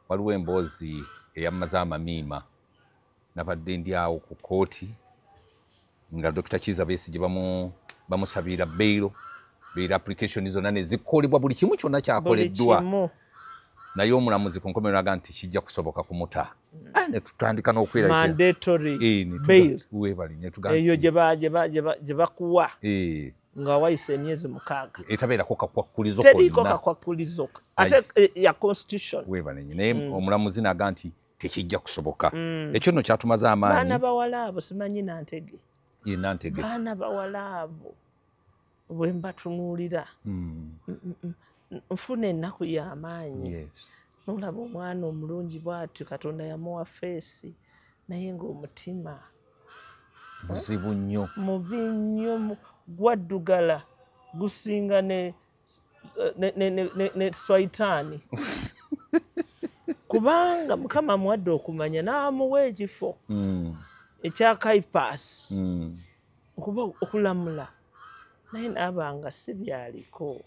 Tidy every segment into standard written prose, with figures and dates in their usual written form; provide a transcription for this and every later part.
waliwo emboozi eyamaze amamiima nabadde ndi awo ku kooti nga Dr. Kizza Besigye bamusabira bail application zonna ne zikolebwa buli kimu kyonna kyakoleddwa naye omulamuzi ku nkomerero aga nti kijja kusoboka kumuta ne tutandika n'okwera mandatory bail eyo gye bakuwa nga wayise emyezi 6 etabeerako kakwakulizo teriko kakwakulizo ate ya constitution webalenye naye omulamuzi naga nti tekijja kusoboka ekyo nno kyatumaze amaanyi baana bawala abo simanyi Nantege Nantege baana bawala abo bwe mbatunuulira nfuna ennaku y'amaanyi nolaba omwana omulungi bw'atyo Katonda yamuwa feesi naye ng'omutima muzibu nnyo mubi nnyo gwaddugala gusinga ne Swaitani kubanga Mukama muwadde okumanya n'amuwa ekifo ekya Caiphas okuba okulamula naye n'abanga si byaliko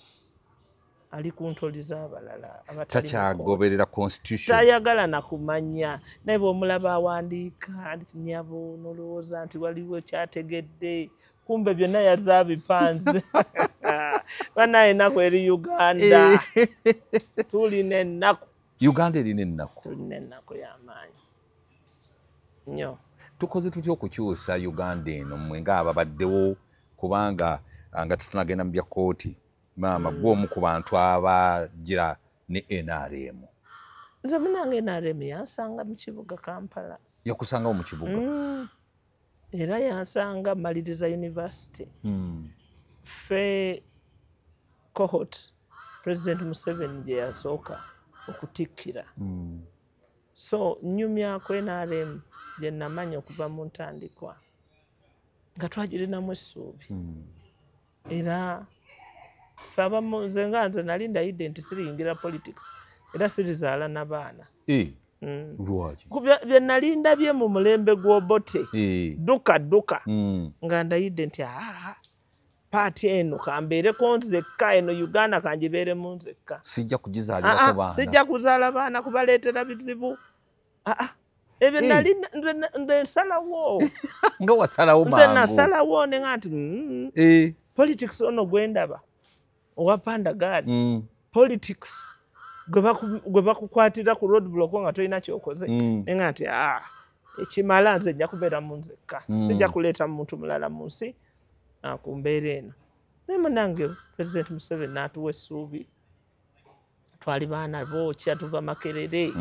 ali ku ntoli z'abalala takyagoberera constitution tayagala nakumanya naye bw'omulaba awandiika nyabo nolowooza nti waliwo kyategedde kumbe byonna yazaabipanze banaye ennaku eri Uganda tulina ennaku Uganda erina ennaku tulina ennaku y'amaanyi nnyo tukoze tutya okukyusa Uganda eno mmwe ng'ababaddewo kubanga nga tutunagenda mu bya kooti maama gw'omu ku bantu abagira ne NRM nze munange NRM yansanga mu kibuga Kampala yakusangawo mu kibuga era yansanga maliriza university fe cohort President Museveni gye yasooka okutikkira so nyumyako NRM gye namanya okuva mu ntandikwa nga twagirinamu essuubi era fe abamu nze nga nze nali ndayidde nti siriyingira politics era sirizaala n'abaana lwaki bye nali ndabye mu mulembe gw'Obote duka nga ndayidde nti paati eno kambeereko nzekka eno Uganda kangibeeremu nzekka sijja kugizaalirako baana sijja kuzaala baana kubaleetera bizibu ebyo nali nze nsalawo nga wasalawo nze nasalawo ne nga nti politics ono gwendaba owa Pandagari politics gwe bakukwatira ku road block nga tolina kyokoze ne nga nti ekimala nze nja kubeera mu nzekka sijja kuleeta muntu mulala mu nsi ku mbeera eno naye munange President Museveni n'atuwa essuubi twali baana bookya tuva Makerere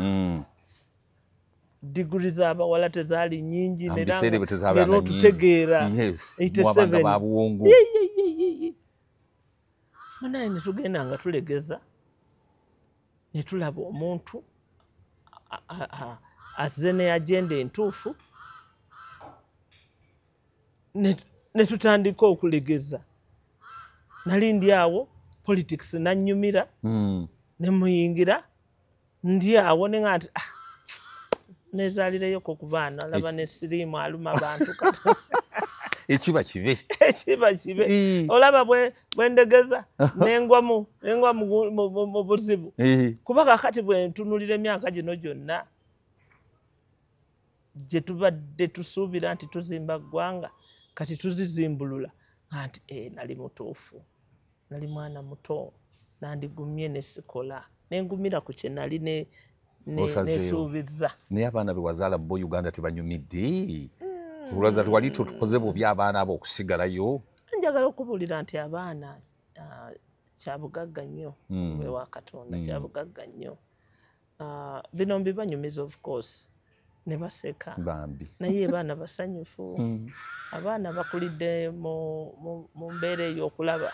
diguri z'abawala tezaali nnyingi nera otutegeera 87 munaye ne tugenda nga tulegeza ne tulaba omuntu azze ne agenda entuufu ne tutandika okulegeza nali ndi awo politics nannyumira ne muyingira ndi awo ne nga nti nezaalireyo ku baana laba ne siriimu aluma abantu kati ekiba kibe olaba bwendegeza nengwa mu buzibu kuba kakati bwe ntunulira emyaka gino gyonna gye tubadde tusuubira nti tuzimba ggwanga kati tuzizimbulula nti nali mutuufu nali mwana muto nandigumye ne sikola nengumira ku kye nali nesuubiza naye abaana be wazaala bo Uganda tebanyumidde olwaza twali tukoze bubi abaana abo okusigalayo njagala okubuulira nti abaana kyabugagga nnyo ewa Katonda kyabugagga nnyo bino mbibanyumiza of course ne baseka naye abaana basanyufu abaana bakulidde mu mbeera ey'okulaba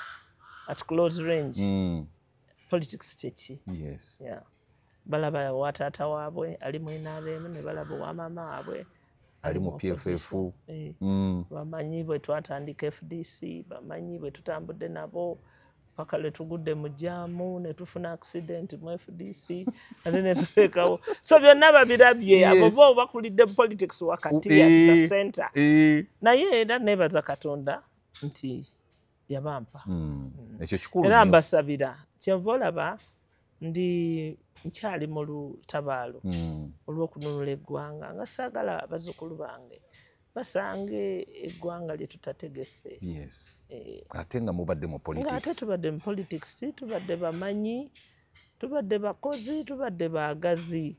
at close range politics kyeki balaba wa taata waabwe ali mu NRM ne balaba wa maama waabwe ali mu PFF bamanyi bwe twatandika FDC bamanyi bwe tutambudde nabo paka lwe tugudde mu jaamu ne tufuna accident mu FDC ate ne tuteekawo so byonna babirabye abo bo bakulidde politics wakati at the center naye era nebaza Katonda nti yabampa ekyo kikulu era mbasabira kyenva olaba nkyali mu lutabaalo olw'okununula eggwanga nga saagala bazzukulu bange basange eggwanga lye tutategese. Ate nga mubadde mu politics. Ate tubadde mu politics, tubadde bamanyi, tubadde bakozi, tubadde baagazi.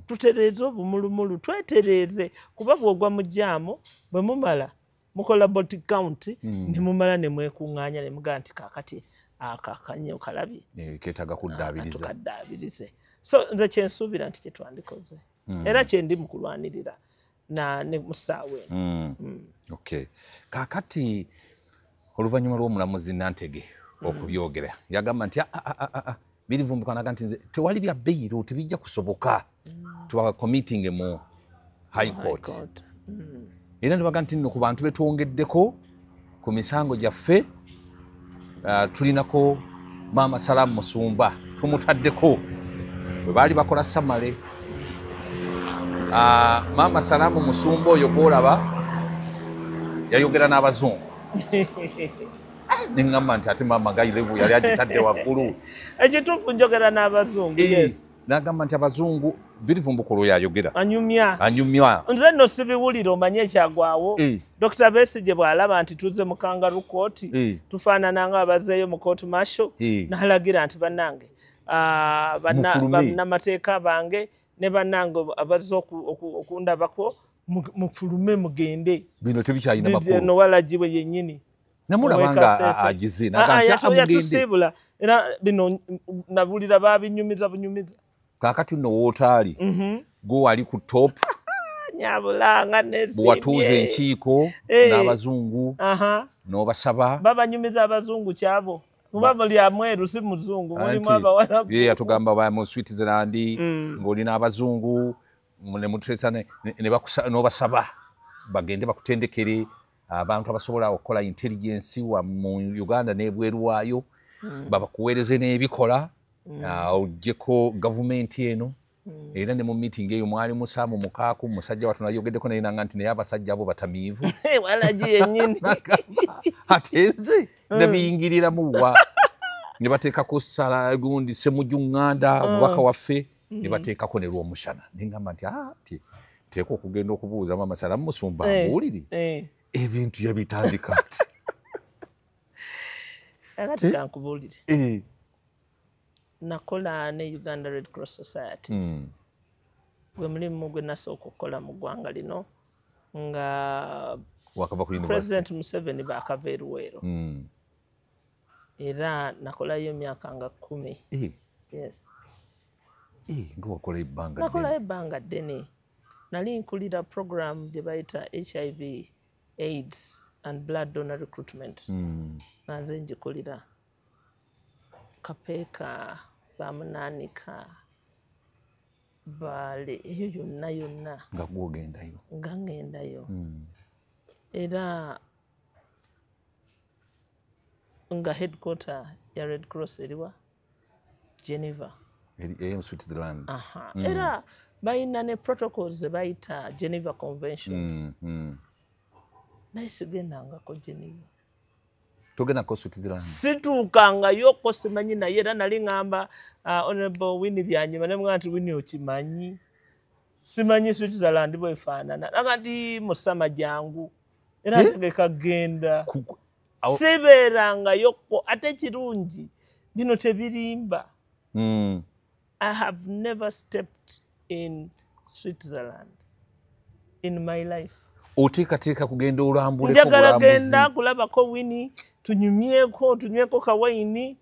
Tutereeze obumulumulu, twetereeze kuba bw'ogwa mu jjaamu bwe mumala mukola body count ne mumala ne mwekuŋŋaanya ne mugaa nti kaakati akakanyo kalabye keetaaga kuddaabirize. So nze kyensuubira nti kyetwandikoze era kyendi mu kulwanirira ne musaawe Okay. Kaakati oluvannyuma lw'omulamuzi Nantege okubyogera yagamba nti birivumbukanaga nti nze tewali bya bbeeyiro tebijja kusoboka tuba committing mu high court. Era ne baga nti nno ku bantu betwongeddeko ku misango gyaffe tulinako Maama Salaamu Musumba tumutaddeko bwe baali bakola samale. Maama Salaamu Musumba oyo gwolaba yayogera n'abazungu neŋŋamba nti ate maama gayirevu yali agitadde waggulu. Ekituufu njogera n'abazungu. N'agamba nti abazungu Birivumbukulo yayogera anyumya. Nze nno sibiwulire omanye ekyagwawo. Dr. Besigye bw'alaba nti tuze mu kangaroo court tufaanana nga abazeeyo mu court martial n'alagira nti bannange bannamateeka bange ne bannange abazze okundabako mufulume mugende. Bino tebikyalina makulu. No Walagi we yennyini. Namulabanga agize yatusiibula era bino nabulira babinyumiza bunyumiza. Kaakati nno wootaali gwe wali ku top nyabulanga nesimbye bwatuuza enkiiko n'abazungu n'obasaba babanyumiza abazungu kyabo kuba buli amweru si muzungu mulimu abawarabu. Yatugamba ba mu Switzerland ng'oli n'abazungu ne muteesa n'obasaba bagende bakutendekere abantu abasobola okukola intelligence wa mu Uganda n'ebweru waayo babakuweereze n'ebikola ojjeko gavumenti eno. Era ne mu meeting eyo mwali musaamu mukaaku musajja watu nayogeddeko naye nanga nti naye abasajja abo batamiivu Walagi yennyini ate nze nabiyingiriramu wa ne bateekako sala gundi Ssemujjuŋŋanda omubaka waffe ne bateekako ne lw'omushana neŋŋamba nti teeka okugenda okubuuza Maama Salaamu Musumba mbuulire ebintu yabitandika ati akati kankubuulire nakola ne Uganda Red Cross Society gwe mulimu gwe nasooka okukola mu ggwanga lino nga President Museveni baakava e Luweero era nakolayo emyaka nga 10. Yes. Nakolayo ebbanga ddene. Nali nkulira program gye bayita HIV AIDS and blood donor recruitment nga nze ngikulira Kapeeka bamunaanika Bale eyo yonna nga gwogendayo nga ngendayo era nga headquarter ya Red Cross eriwa Geneva mu Switzerland. Era bayina ne protocols ze bayita Geneva Conventions. Naye sigendangako Geneva. Togendako Switzerland? Situukangayoko simanyi naye era nali ngamba Honorable Winnie Byanyima ne mugamba nti Winnie okimanyi simanyi Switzerland bwefaanana naga nti musama jangu era tegeka genda sibeerangayoko ate kirungi bino tebirimba. I have never stepped in Switzerland in my life. Oteekateeka kugenda olambuleko njagala genda kulabako Winnie tunyweko kawayini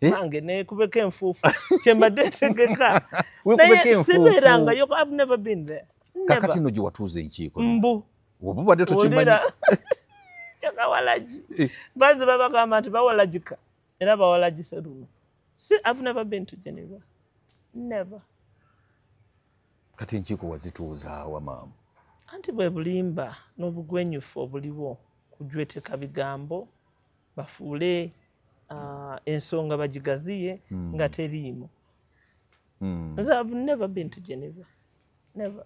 nange nekubeko enfuufu kyembadde ntegeka naye sibeerangayo. I've never been there. Kakati nno gye watuuza enkiiko mbu obubadde tokimanyi kyakawalagi banzi babagamba nti bawalagika era bawalagise luno. I've never been to Geneva. Never. Kati enkiiko wazituuzaawa maama? Anti bwe bulimba n'obugwenyufu obuliwo kujweteka bigambo bafuule ensonga bagigaziye nga teriimu. I've never been to Geneva. Never.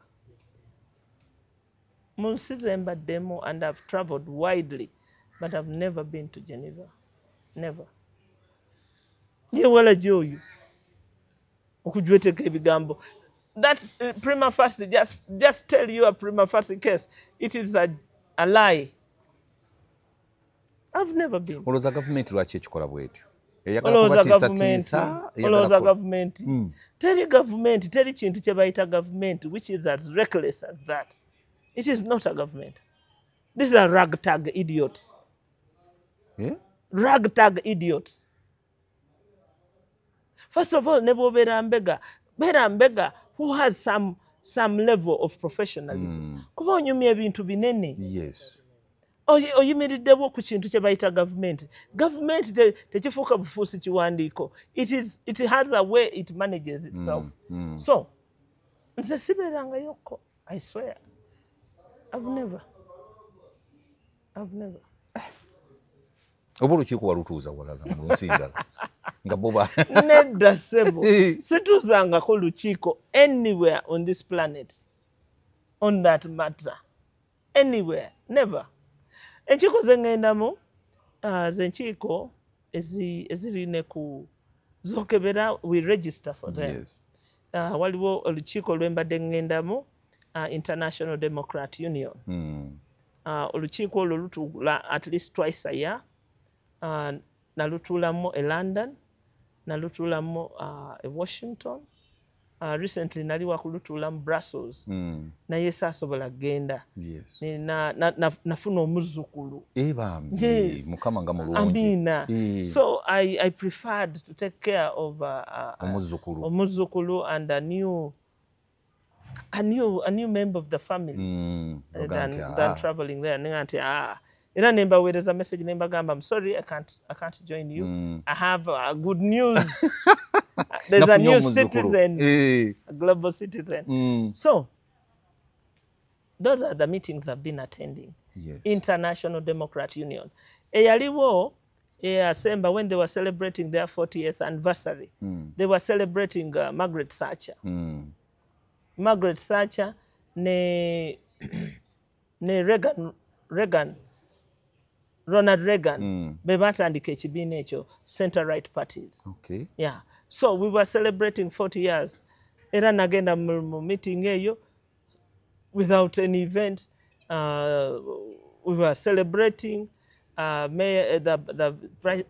Mu nsi ze mbaddemu and I've travelled widely but I've never been to Geneva. Never. ye wala joyo okujweteka ebigambo that prima facie just tell you a prima facie case it is a lie. I've never been. Olowooza gavumenti lwaki ekikola bwetyo? Olowooza gavumenti teri gavumenti teri kintu kye bayita gavumenti which is as reckless as that. It is not a government. These are ragtag idiots. Yeah? Ragtag idiots. First of all, Nebo Berambega who has some level of professionalism. Kuba onyumya ebintu binene. Yes. Oyimiriddeko ku kintu kye bayita government. Government tekifuuka bufuusi kiwandiiko. It has a way it manages itself. So, nze sibeerangayokko. I swear. I've never. Oba olukiiko walutuuza walaga mu nsi ndala nga boba nedda ssebo situuzangako lukiiko anywhere on this planet on that matter anywhere never. Enkiiko ze ŋŋendamu zenkiiko ezirine ku zokebera we register for them. Yes. Waliwo olukiiko lwembadde ŋŋendamu International Democrat Union. Olukiiko olwo lutuula at least twice a year. Nalutuulamu e London, nalutuulamu e Washington. Recently nali wakulutuulamu Brussels. Naye saasobola kgenda. Yes. Nafuna omuzzukulu. Bambi, Yes. Mukama nga mulungi. Amina. So I preferred to take care of omuzzukulu and a new member of the family than traveling there. Ningati era nembaweereza message nembagamba I'm sorry I can't join you. I have good news. There's a new citizen, a global citizen. So those are the meetings I've been attending. Yes. International Democrat Union. Eyaliwo Asemba when they were celebrating their 40th anniversary. They were celebrating Margaret Thatcher. Margaret Thatcher ne Ronald Reagan be batandika ekibiina ekyo center right parties. Okay. Yeah. So we were celebrating 40 years. Era nagenda mu meeting eyo without any event. We were celebrating. The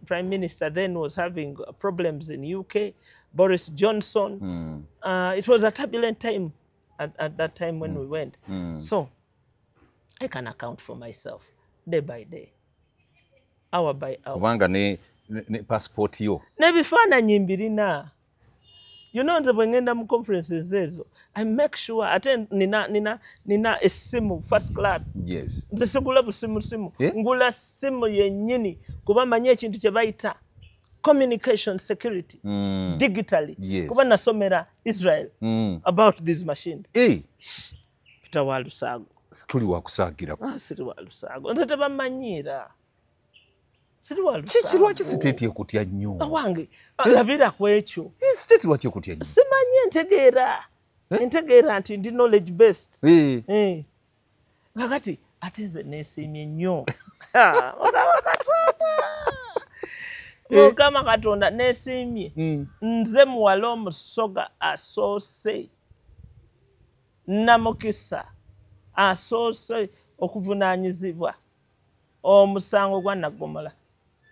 Prime Minister then was having problems in UK. Boris Johnson. It was a turbulent time at that time when we went. So I can account for myself day by day, hour by hour. Kubanga ne passport yo. Nebifaananyi mbirina. You know, nze bwe ngenda mu conferences ezo, I make sure attend nina esimu first class. Yes. Nze sigula busimu. Ngula simu yennyini kuba manyi ekintu kye bayita communication security digitally. Yes. Kuba nasomera Israel about these machines. Peter Walusago. Tuli wakusaagira. Siri Walusago. Nze tebamanyiira. Siri Walusago. Kiki lwaki siteeti ekutya nnyo? Awange labira ku ekyo. Siteeti lwaki ekutya nnyo? Simanyi entegeera nti ndi knowledge based. Kakati ate nze neesiimye nnyo. Mukama Katonda neesiimye. Nze muwala omusoga asoose namukisa asoose okuvunaanyizibwa omusango gwa Naggomola.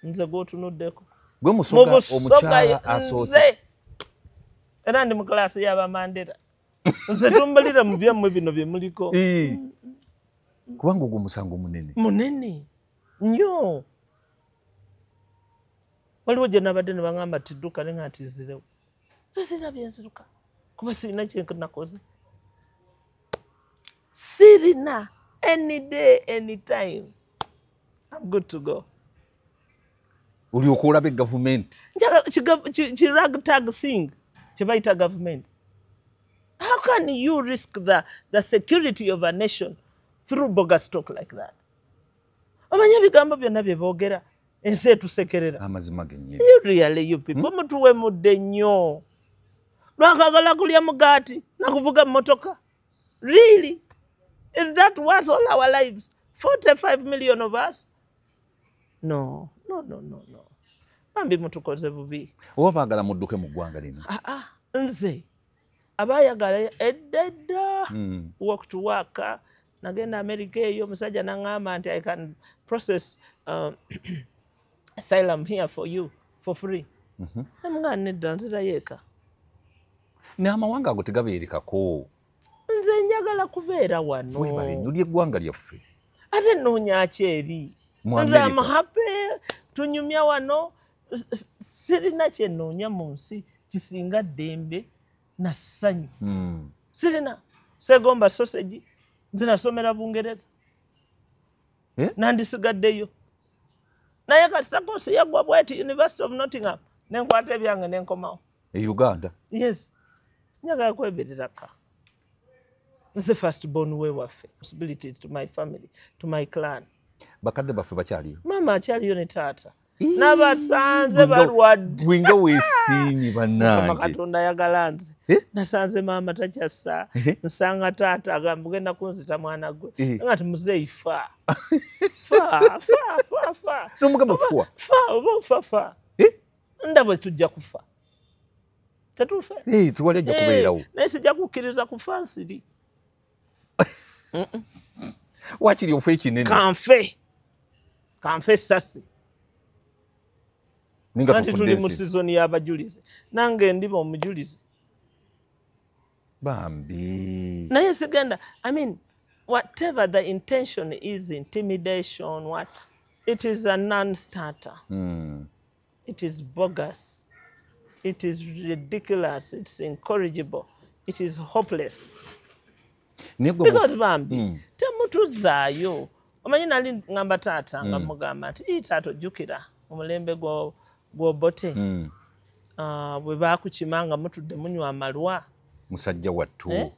Nze gw'otunuddeko. Gwe musoga omukyala asoose. Era ndi mu kalaasi y'Abamandera. Nze tumbalira mu byammwe bino bye muliko. Kubanga ogwo musango munene. Munene nnyo. Waliwo gye nabadde ne baŋŋamba nti dduka ne nga nti nzirewo. Nze sirina bye nziruka kuba sirina kye nakoze. Sirina any day, any time. I'm good to go. Olyoka olaba gavumenti. Ki ragtag thing kye bayita government. How can you risk the security of a nation through bogus talk like that? Omanyi ebigambo byonna bye boogera ensi etusekerera. Amazima gennyini. You people mutuwe mudde nnyo. Lwakagala kulya mugaati nakuvuga mmotoka. Really? Is that worth all our lives? 45 million of us? No. bambi mutukoze bubi oba baagala mudduke mu ggwanga lino nze abaayagala eddedda walk to work nagenda America eyo omusajja naŋŋamba nti I can process asylum here for you for free namugaa nedda nzirayo eka n'amawanga ago tegabeerekako nze njagala kubeera wano webale nnyo ly'eggwanga lyaffe ate nnoonya ki eri nze amahape tunyumya wano sirina kyennoonya mu nsi kisinga ddembe na ssanyu sirina segomba sausage nze nasomera Bungereza nandisigaddeyo naye kati sakoosi yaggwa bweti University of Nottingham nenkwata ebyange nenkomawo e Uganda yes njagala kwebereraka nze first born we waffe responsibilities to my family to my clan bakadde baffe bakyaliyo mama akyaliyo ne taata n'abasanze balwadde gwinga weesiimye bannange Katonda ayagala nze nasanze maama takyassa nsanga taata agamba ugenda kunzita mwana gwe nga timuzeeyi fa n'omugamba fuwa oba ofa ndabwe tujja kufa tetufe tuwali ajja kubeerawo naye sijja kukkiriza kufa nsiri wakiri ofe ekinene kanfe sasi anti tuli mu sizoni y'abajulizi nange ndiba omujulizi bambi naye sigenda I mean whatever the intention is intimidation what it is a non-starter it is bogus it is ridiculous it's incorrigible it is hopeless because bambi temutuzaayo omanyi nali ngamba taata nga mugamba nti taata ojjukira omulembe gw'obote bwe baakukimanga mutudde munywa amalwa musajja wattu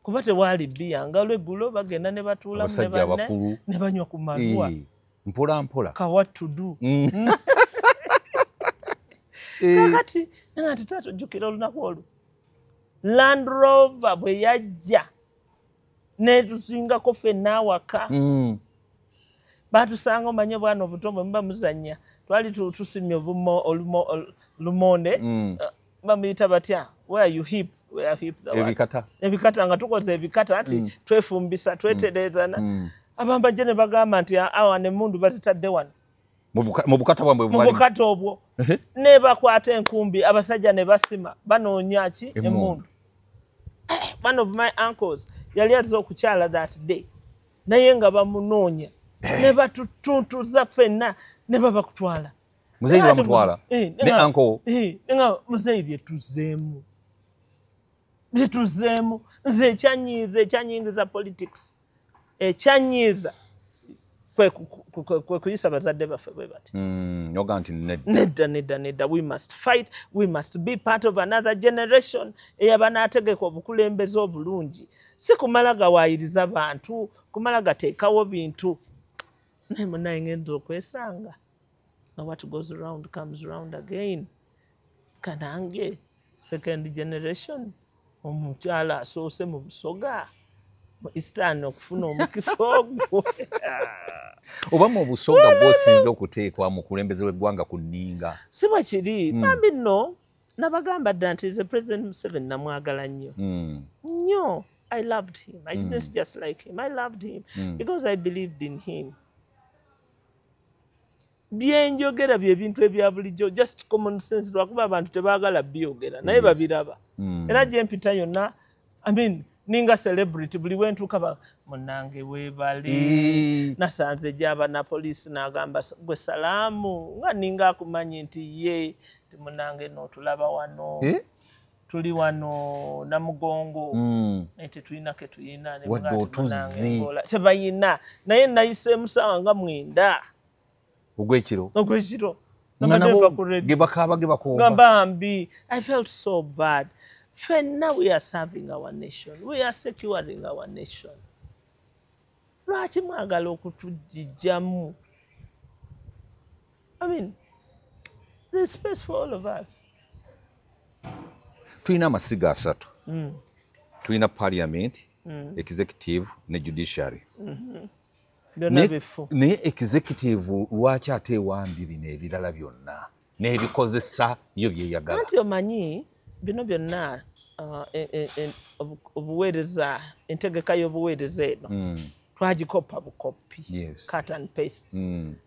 kuba tewaali bbiya nga olweggulo bagenda ne batuula mu ne banne ne banywa ku malwa mpola mpola kawattudu kakati nga nti taata ojjukira olunaku olwo Land Rover bwe yajja netusingako ffenna awaka batusanga omanye bwana obuto bwe muba muzannya twali tusimye lumonde bamuyita batya ebikata nga tukoze ebikata ati twefumbisa tweterezana abambajje ne bagamba nti awa nemmundu bazitadde wano mu bukata obwo ne bakwata enkumbi abasajja ne basima banoonya ki emmundu one of my uncles yali aza okukyala that day naye nga bamunoonya ne batutuntuza ffenna ne babakutwala muzeeyi bamutwala ne anko nga muzeeyi byetuzeemu nze ekyanyiiza politics ekyanyiiza kwe kuyisa bazadde baffe bwe bati noga nti nedda we must fight we must be part of another generation eyabanaategeka obukulembeze obulungi si kumala gawaayiriza bantu kumala gateekawo bintu naye munaye ngenda okwesanga nga what goes around comes around again kanange second generation omukyala asoose mu busoga mu Eastern okufuna omukisa ogwo oba mu busoga bw'osinze okuteekwa mu kulembeze w'eggwanga ku nninga si bwe kiri bambi nno nabagamba dda nti ze President Museveni namwagala nnyo I loved him. I didn't just like him. I loved him because I believed in him. Byenjogera bye bintu ebya bulijjo just common sense lwakuba abantu tebaagala byogera naye babiraba. Era gye mpita yonna I mean ninga celebrity buli wentuuka munange weebale nasanze gyaba na poliisi n'agamba gwe salaamu nga ninga akumanyi nti ye munange n'otulaba wano tuli wano Namugongo nti tulina ke tuyina tebayina naye nayiseemu ssaawa nga 9 ogw'ekiro bambi I felt so bad. Now we are serving our nation. We are securing our nation. Lwaki mwagala okutujijjamu? I mean, there's space for all of us. Tulina amasiga asatu. Tulina parliament, executive ne judiciary. Ne executive lwaki ate ewambiri n'ebirala byonna n'ebikozesa yo byeyagala. Anti omanyi bino byonna obuweereza entegeka y'obuweereza eno twagikopa bukopi cut and paste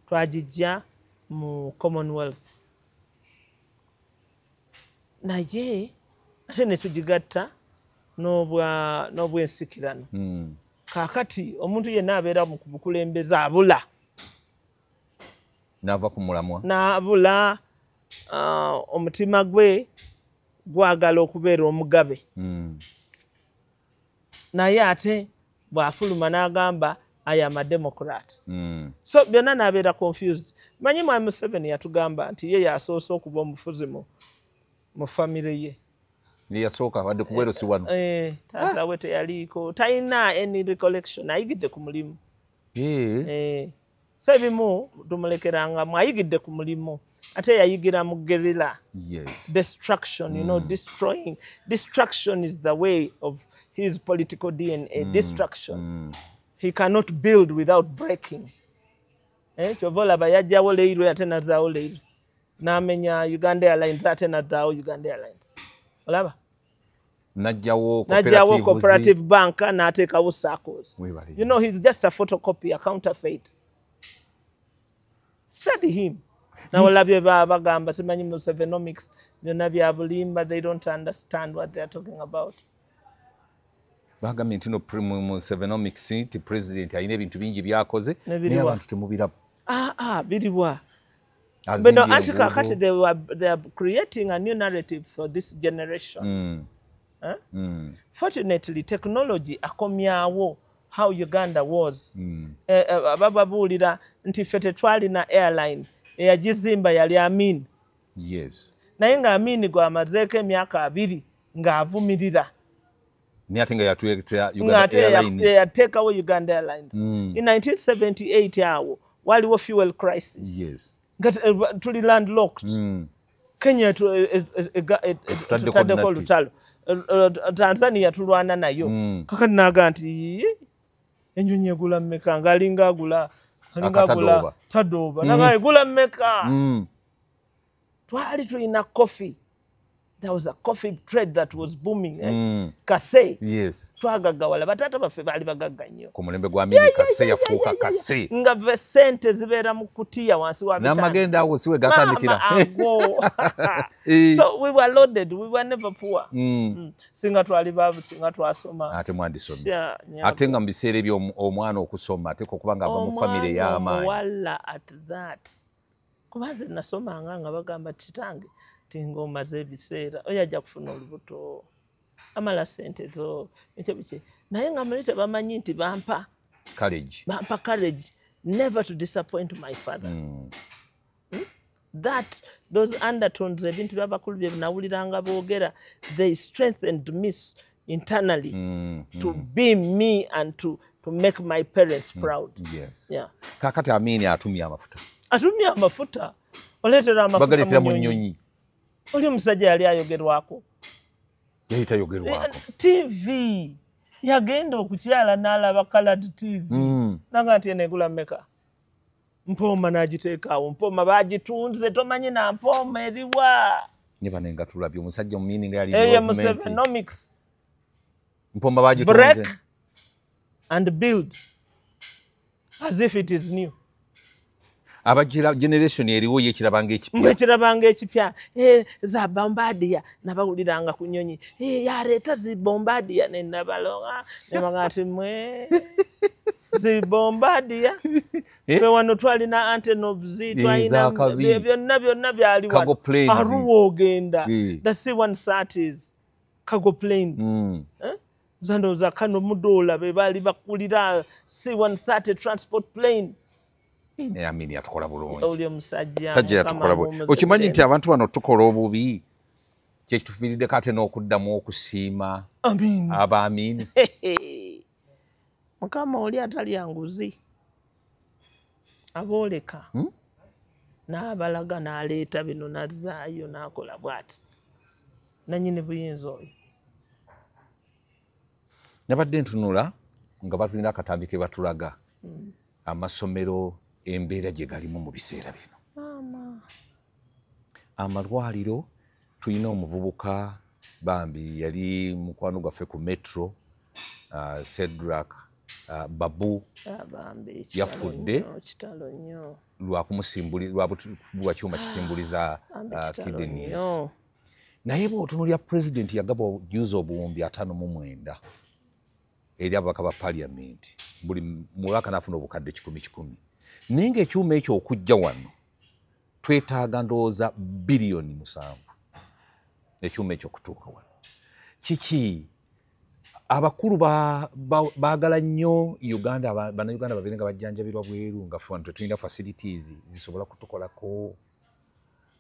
twagijja mu Commonwealth naye ate ne tugigatta n'obwensikirano kaakati omuntu yenna abeera mu bukulembeze abula n'ava ku mulamwa n'abula omutima gwe gwagala okubeera omugabe naye ate bw'afuluma n'agamba I am a Democrat. So byonna n'abeera confused. Manyi Mwami Museveni yatugamba nti ye yasoose okuba omufuzi mu famire ye. Ye yasooka wadde ku bwero si wano. Taata we teyaliiko talina any recollection ayigidde ku mulimu. So ebimu tumulekerangamu ayigidde ku mulimu ate yayigira mu guerrilla destruction, you know, destroying. Destruction is the way of his political DNA. Destruction. He cannot build without breaking. Kyova olaba yajjawo leero ate nazaawo leero n'amenya Uganda Airlines ate nazaawo Uganda Airlines. Olaba najjawo cooperative bank n'ateekawo SACCOs. You know, he's just a photocopy, a counterfeit. Study him. Nawolabye bagamba simanyi Musevenomics byonna bya bulimba, they don't understand what they are talking about. Bagambye nti no Musevenomics nti president alina ebintu bingi byakoze naye abantu temubiraba. Biriwa. But no, actually, they are creating a new narrative for this generation. Fortunately, technology akomyawo how Uganda was. Bababuulira nti ffe tetwalina airline eyagizimba yali Amin. Naye nga Amin gwe amazeeko emyaka 2 ng'avumirira. Ate nga yateekawo Uganda Airlines. In 1978 awo waliwo fuel crisis. Tuli landlocked. Kenya tutaddeko olutalo. Tanzania tulwana nayo. Kakati naga nti ennyonyi egula mmeka ng'alinga agula Tadooba. Naga egula mmeka. Twali tulina coffee. There was a coffee trade that was booming. Kase. Twagagawala batata baffe baali bagagga nnyo. Ku mulembe gwa Amin Kase yafuuka Kase. Nga ve sente zibeera mu kutiya wansi wa bitanda. N'amagenda awo siwe gatandikira. So we were loaded. We were never poor. Singa twali babu, singa twasoma. Ate mwandisomye. Ate nga mu biseera ebyo omwana okusoma ate okuba nga ava mu famire y'amaanyi. Omuwala at that. Kubanze nasomanga nga bagamba kitange. Tingo omaze ebiseera oyo ajja kufuna olubuto amala sente zo ekyo biki naye nga muli tebamanyi nti bampa courage never to disappoint my father. That those undertones ebintu by'abakulu bye nawuliranga boogera they strengthened me internally to be me and to make my parents proud. Kakati Amin atumye amafuta oleetera amafuta bagaletera mu nnyonyi. Oli omusajja yali ayogerwako. Yali tayogerwako. TV. Yagenda okukyala n'alaba colored TV. Nanga nti enegula mmeka. Mpooma n'agiteekaawo. Mpooma baagitunze tomanyi na mpooma eriwa. Ne bano nga tulabye omusajja mu meaning yali Musevenomics. Mpooma baagitunze. Break and build as if it is new. Abagira generation eriwo yekirabanga ekipya. Mbekirabanga ekipya. Za Bombardier nabawuliranga ku nnyonyi. Yaleeta zi Bombardier ne nabaloga ne bagati mwe. Zi Bombardier. Twe wano twalina Antonov twalina byonna byali wano. Aruwo ogenda. The C-130s. Cargo planes. Zando za Kano Mudola be bali bakulira C-130 transport plane. Amin yatukola bulungi. Oli omusajja yatukola bulungi. Okimanyi nti abantu bano tukola obubi kyekitufiiridde kate n'okuddamu okusiima aba Amin. Mukama oli atali anguzi abooleka n'abalaga n'aleeta bino nazzaayo n'akola bw'ati nannyini buyinza oyo. Nabadde ntunula nga batulina akatambi ke batulaga amasomero embeera gye galimu mu biseera bino. amalwaliro tulina omuvubuka bambi yali mukwano gwaffe ku metro Cedric Babu yafudde lwa kyuma kisimbuliza kidneys. Naye bw'otunuulira president yagaba obujuzi obuwumbi 59 eri ababaka ba parliament, buli mubaka n'afuna obukadde 100. Naye ng'ekyuma ekyo okujja wano twetaaga ndowooza biliyoni 7 ekyuma ekyo okutuuka wano. Kiki abakulu baagala nnyo Uganda, bannayuganda babeere nga bajjanjabirwa bweru nga ffe tetulina facilities zisobola kutukolako.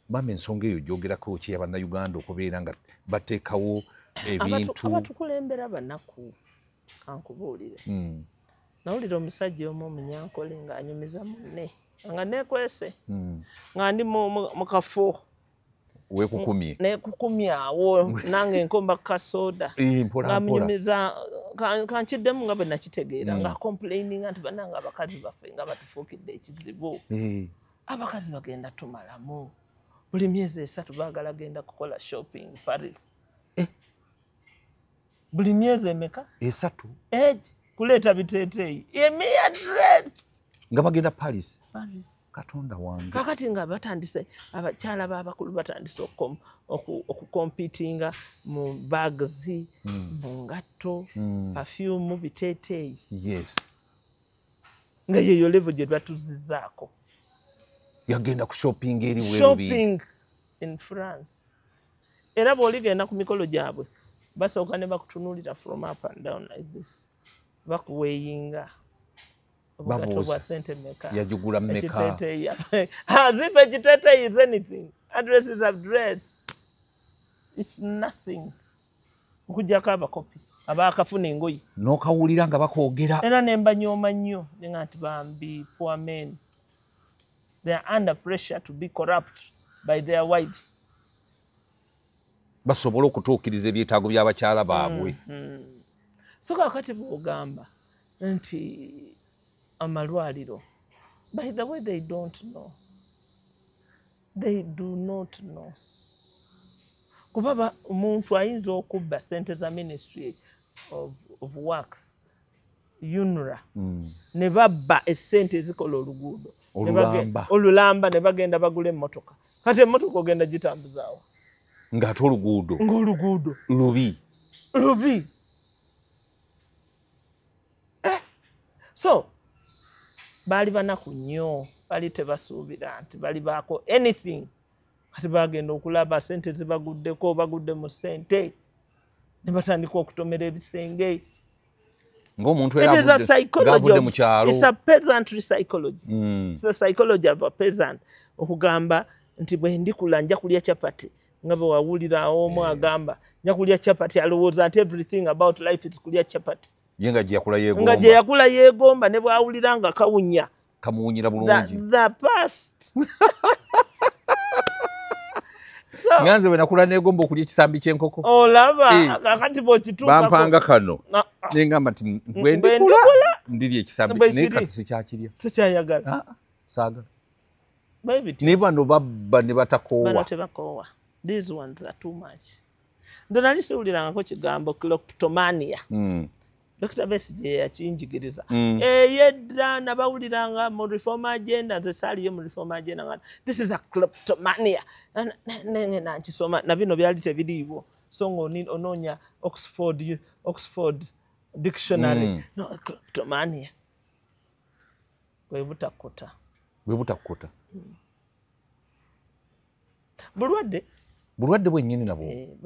Mama ensonga eyo gyogerako ki abannayuganda okubeera nga bateekawo ebintu abatukulembera banaku. Kankubuulire nawulira omusajja omu omunyankole ng'anyumiza munne nga neekwese nga ndi mu kafo nekukumya awo nange nkomba kasoda nga munyumiza kankiddemu nga bwe nakitegeera nga complaining nti bananga abakazi baffe nga batufuukidde ekizibu. Abakazi bagenda tumalamu buli myezi 3 baagala genda kukola shopping Paris. Buli myezi emeka 3 kuleeta biteeteeyi emia dress nga bagenda Paris. Katonda wange kakati nga batandise abakyala b'abakulu batandise okukompitinga mu bags mu ngatto perfume biteeteeyi. Nga yeyo level gye batuzizzaako. Yagenda ku shopping eri shopping in France. Era bw'oligenda ku mikolo gyabwe basooka ne bakutunuulira from up and down like this. Bakuweeyinga obugato bwa sente meka yajugula meka as if ekiteeteeyi is anything. Address is a dress. It's nothing. Okujjako abakopi abaakafuna engoyi n'okawulira nga bakoogera. Era ne mbanyooma nnyo nga nti bambi poor men. They are under pressure to be corrupt by their wives. Basobola okutuukiriza ebyetaago by'abakyala baabwe. So kakati bw'ogamba nti amalwaliro, by the way they don't know. They do not know. Kuba omuntu ayinza okubba sente za ministry of works UNRA ne babba essente ezikola oluguudo olulamba ne bagenda bagula emmotoka. Kati emmotoka ogenda gitambuzaawo ng'ate oluguudo lubi. So baali banaku nnyo, baali tebasuubira nti bali baako anything. Kati bagenda okulaba sente zibaguddeko, bagudde mu sente ne batandika okutomera ebisenge. Ng'omuntu avudde mu kyalo. It's a peasantry psychology. It's the psychology of a peasant. Okugamba nti bwe ndikula nja kulya chapati. Nga bwe wawulira omu agamba nja kulya chapati, alowooza nti everything about life is kulya chapati. Ye nga gye yakula yeegomba ne bwawulira nga kawunya. Kamuwunyira bulungi. The past. Nganze bwe nakula neegomba okulya ekisambi ky'enkoko. Olaba kakati bw'okituukako. Bampanga kano. Ne ngamba nti bwe ndikula ndirya ekisambi naye kati sikyakirya. Tokyayagala. Saagala. Ne bano babba ne batakoowa. Bano tebakoowa. These ones are too much. Nze nali siwulirangako kigambo kleptomania. Dr. Besigye yakinjigiriza. Yedda nabawuliranga mu reform agenda, nze saaliyo mu reform agenda. This is a kleptomania. Nankisoma na bino byali tebiriiwo. So ng'onoonya Oxford dictionary. No, kleptomania. Bwe butakota. Bulwadde bwennyini nabwo.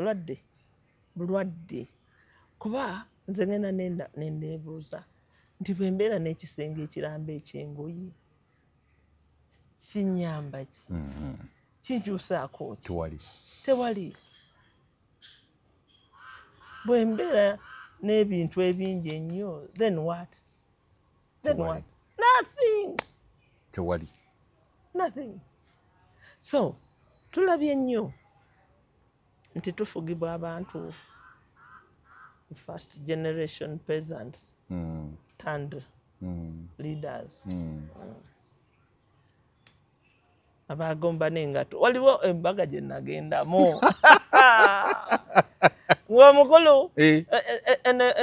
Bulwadde. Kuba nze ngenda neneebuuza nti bwe mbeera n'ekisenge ekiramba eky'engoyi kinyamba ki? Kinkyusaako ki? Tewali. Bwe mbeera n'ebintu ebingi ennyo, then what? Nothing. Tewali. Nothing. So tulabye nnyo nti tufugibwa abantu first generation peasants turned leaders. abagomba n'engato waliwo embaga gye nagendamu ng'omukulu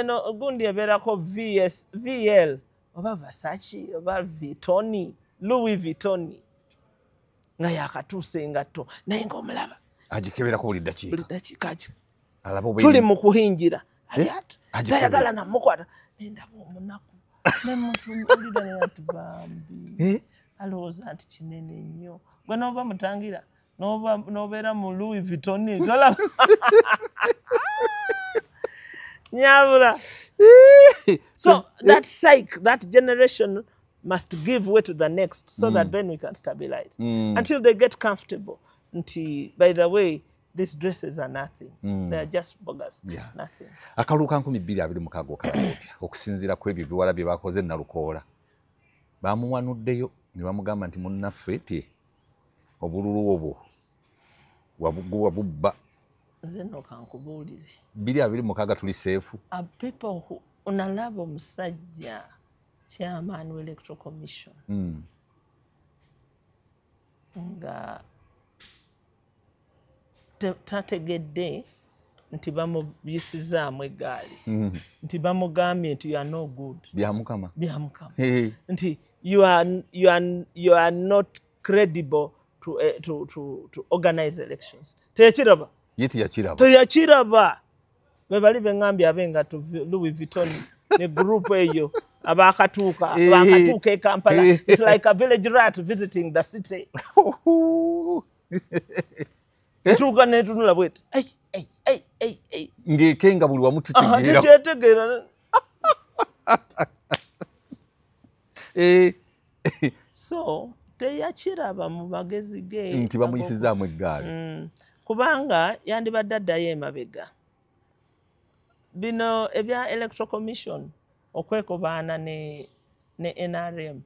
eno gundi ebeerako VL oba Versace oba Vuitton Louis Vuitton nga yakatuusa engato naye ng'omulaba agikeberako buli dakiika tuli mu kuhingira ali ati tayagala namukwata nendaba omunaku nemutumbulira nati bambi alowooza nti kinene nnyo gwe n'ova mutangira n'obeera mu Louis Vuitton tolaba nyabula. So that psyche, that generation must give way to the next so that then we can stabilize until they get comfortable. By the way, these dresses are nothing. They are just bogus. Nothing. Akaluka 2026 kalabotya okusinzira ku ebyo biwala bye bakoze nalukoola. Bamuwanuddeyo ne bamugamba nti munnaffe te obululu obwo wabubba. Zeno kankubuulize. 2026 tuli seefu. People who unalaba omusajja chairman wa Electoral Commission. Nga tategedde nti bamubisizaamu eggaali. Nti bamugambye nti you are no good. Byamukama. Nti you are not credible to organize elections. Teyakiraba. Yeti yakiraba. Teyakiraba. Bebali bengambye abengato Louis Vuitton ne group eyo abakatuuka e Kampala. It's like a village rat visiting the city. Tuuka netunula bwete. Ngekenga buli wamu tutegeera. Tetegeera. So teyakiraba mu magezi ge. Nti bamuyisizaamu eggaali. Kubanga yandibadde addayo emabega. Bino ebya Electoral Commission okwekobaana ne NRM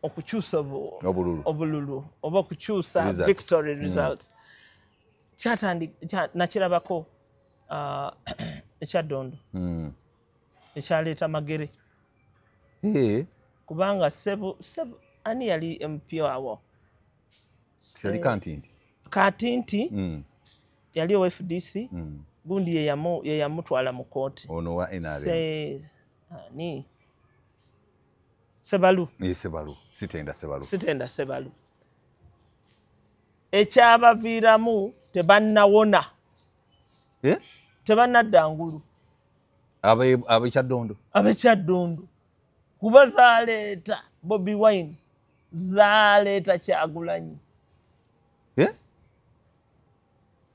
okukyusa obululu oba okukyusa victory results. Nakirabako ekyaddondo ekyaleeta magere. Kubanga sebu ani yali MP wawo? Yali Kantinti. Katinti yali owa FDC gundi ye yamutwala mu kooti. Ono wa NRM. Ani Sebalu. Sebalu. Sitenda Sebalu. Ekyabaviiramu tebannawona. Tebannadda Abekyaddondo. Kuba zaaleeta Bobi Wine. Zaaleeta Kyagulanyi.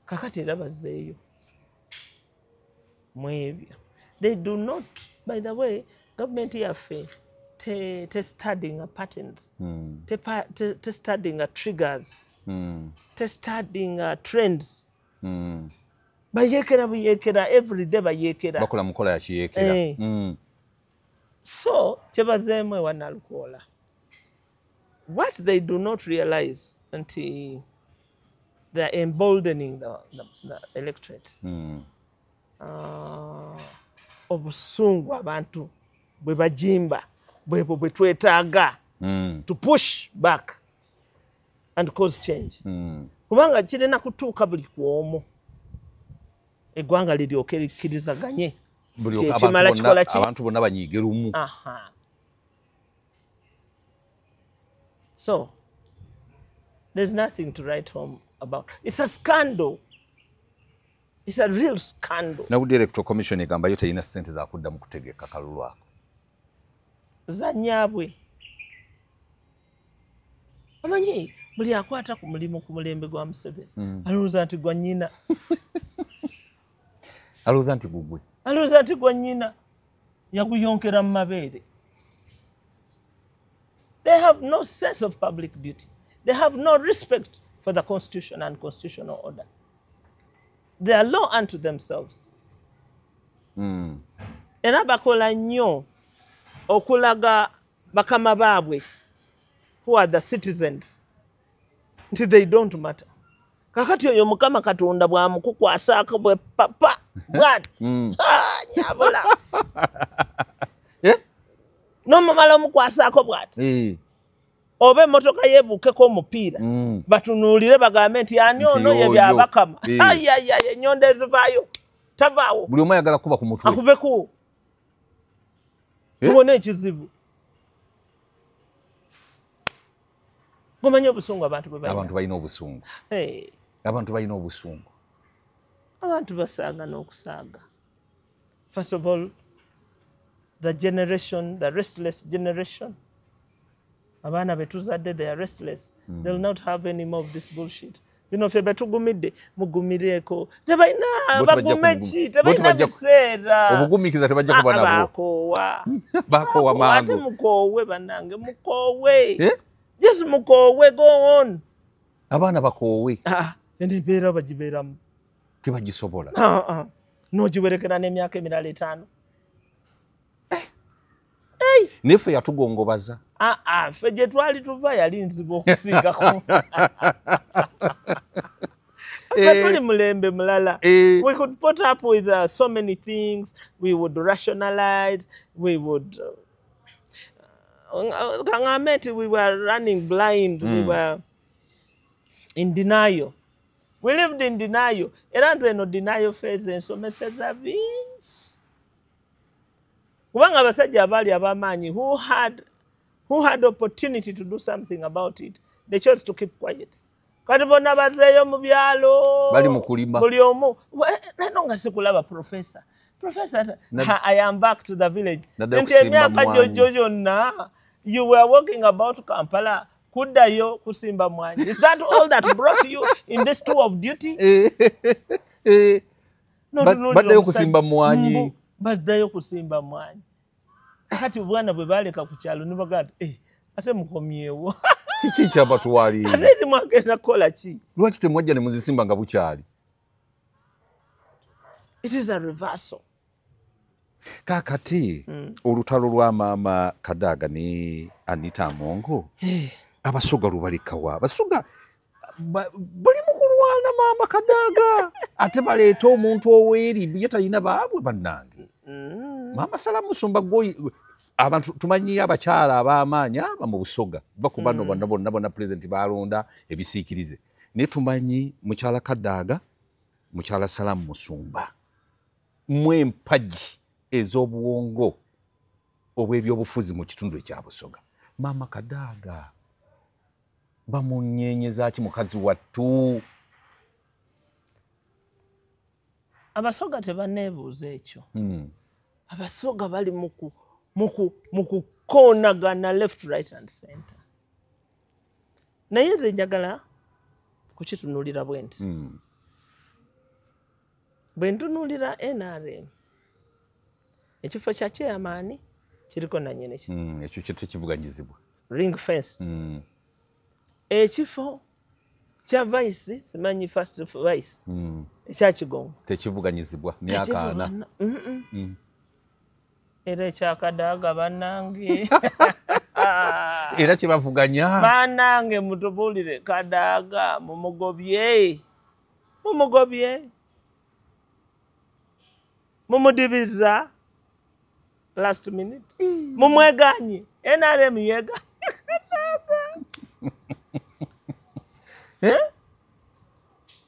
Kakati era bazzeeyo mu ebyo. They do not, by the way, government yaffe studying patterns, studying triggers, studying trends. Bayekera every day bayekera. Bakola mukola ya kiyekera. So kyebazeemu ewa Nalukoola. What they do not realize until they are emboldening the electorate. Obusungu abantu bwe bajimba bwebo bwe twetaaga to push back and cause change. Kubanga kirina kutuuka buli kwomu eggwanga liryoke likkirizaganye abantu bonna banyiige lumu. So there's nothing to write home about. It's a scandal. It's a real scandal. Na Electoral Commission egamba yo teyina ssente za kudda mu kutegeka kalulu ako. Zanyabwe. Amanyi buli akwata ku mulimu ku mulembe gwa Museveni. Alowooza nti gwa nnyina. Alowooza nti gugwe. Alowooza nti gwa nnyina. Yaguyonkera mu mabeere. They have no sense of public duty. They have no respect for the constitution and constitutional order. They are law unto themselves. Era bakola nnyo okulaga bakama baabwe who are the citizens nti they don't matter. Kakati oyo Mukama Katonda bw'amukukwasaako bwe papa bw'ati nyabula. n'omumala omukwasaako bw'ati oba emmotoka yeebuukeko omupiira batunuulire bagambe nti ani ono ye byabakama ayaya ennyonda ezivaayo tavaawo buli omu ayagala kuba ku mutwe akubeku tubone ekizibu gomanye obusungu abantu bwe balina obusungu abantu balina obusungu abantu basaaga n'okusaaga. First of all, the restless generation. Abaana betuzadde, they are restless. They'll not have any more of this bullshit. Bino ffe betugumidde mugumireeko. Tebalina bagume ki? Tebalina biseera. Obugumikiza tebajja kuba nabwo. Bakoowa. Bakoowa mangu. Ate mukoowe bannange, mukoowe. Just mukoowe, go on. Abaana bakoowe. Embeera bagibeeramu. Tebagisobola. N'ogiwerekera n'emyaka emirala 5. Neffe yatugongobaza. Ffe gye twali tuva yali nzibu okusiigako. Ffe tuli mulembe mulala. We could put up with so many things. We would rationalize. We would... we were running blind. We were in denial. We lived in denial. Era nze no denial phase ensomeseza bingi. Kubanga abasajja abaali ab'amaanyi who had opportunity to do something about it, they chose to keep quiet. Kati bonna bazeeyo mu byalo. Bali mu kulima. Buli omu. Nano nga sikulaba professor. Professor, I am back to the village. Nti emyaka jojo yonna, you were walking about Kampala. Kuddayo kusimba mwanyi. Is that all that brought you in this tour of duty? Baddayo kusimba mwanyi. Baddayo kusimba mwanyi. Kati bwana bwe baleka ku kyalo ne bagamba ate mukomyewo. Kiki kyabatuwali? Ate mwagenda kola ki? Lwaki temwajja ne muzisimba nga bukyali? It is a reversal. Kakati olutalo lwa maama Kadaga ne Anita Amongo. Abasoga lubalikawa. Abasoga bali mu kulwana maama Kadaga. Ate baleeta omuntu oweeri ye talina baabwe bannange. Maama Salamu Musumba Goyi abantu tumanyi abakyala ab'amaanyi aba mu Busoga bakuba no bonna president balonda ebisiikirize. Ne tumanyi mukyala Kadaga, mukyala Salamu Musumba. Mwe mpagi ez'obuwongo obw'ebyobufuzi mu kitundu ekya Busoga. Maama Kadaga bamunyenyeza ki mukazi wattu? Abasoga tebaneebuuza ekyo. Abasoga bali muku koonagana left, right and center. Naye nze njagala kukitunuulira bwe nti. Bwe ntunuulira NRM, ekifo kya chairman kiriko nannyini ki. Ekyo kye tekivuganyizibwa. Ring fenced. Ekifo kya vice, simanyi first vice. Ekya Kigongo. Tekivuganyizibwa myaka ana. Era ekya Kadaga bannange. Era kye bavuganya. Bannange mutubuulire Kadaga mumugobye. Mumugobye. Mumudibiza last minute. Mumweganye. NRM yega.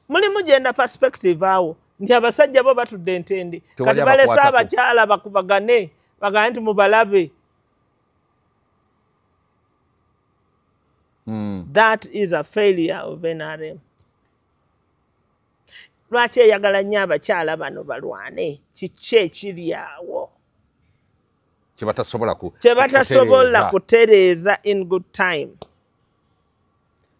Mulimu genda perspective awo. Nti abasajja bo batudde ntende. Kati balesa abakyala bakubagane. Bagane nti mubalabe. That is a failure of NRM. Lwaki eyagala nnyo abakyala bano balwane? Kiki ekiri awo? Kyebatasobola kutereeza in good time.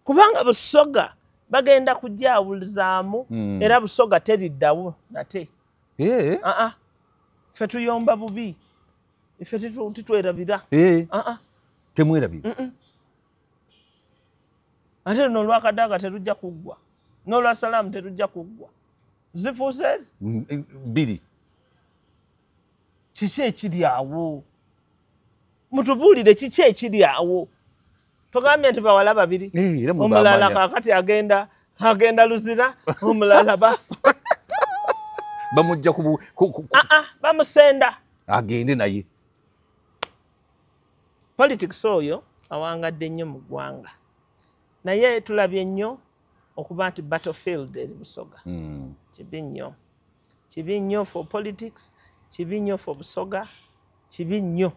Kubanga Busoga bagenda kujawulizaamu era Busoga teriddawo nate. Ffe tuyomba bubi. Ffe titwerabira. Temwerabira. Ate n'olwa Kadaga terujja kuggwa. N'olwa Salamu terujja kuggwa. Zifuuses? Biri. Kiki ekiri awo? Mutubuulire kiki ekiri awo? Togambye nti bawala babiri. Omulala kakati agenda Luzira, omulala bamujja bamusenda. Agende naye. politics oyo awangadde nnyo mu ggwanga naye tulabye nnyo okuba nti battlefield eri Busoga kibi nnyo for politics kibi nnyo for Busoga kibi nnyo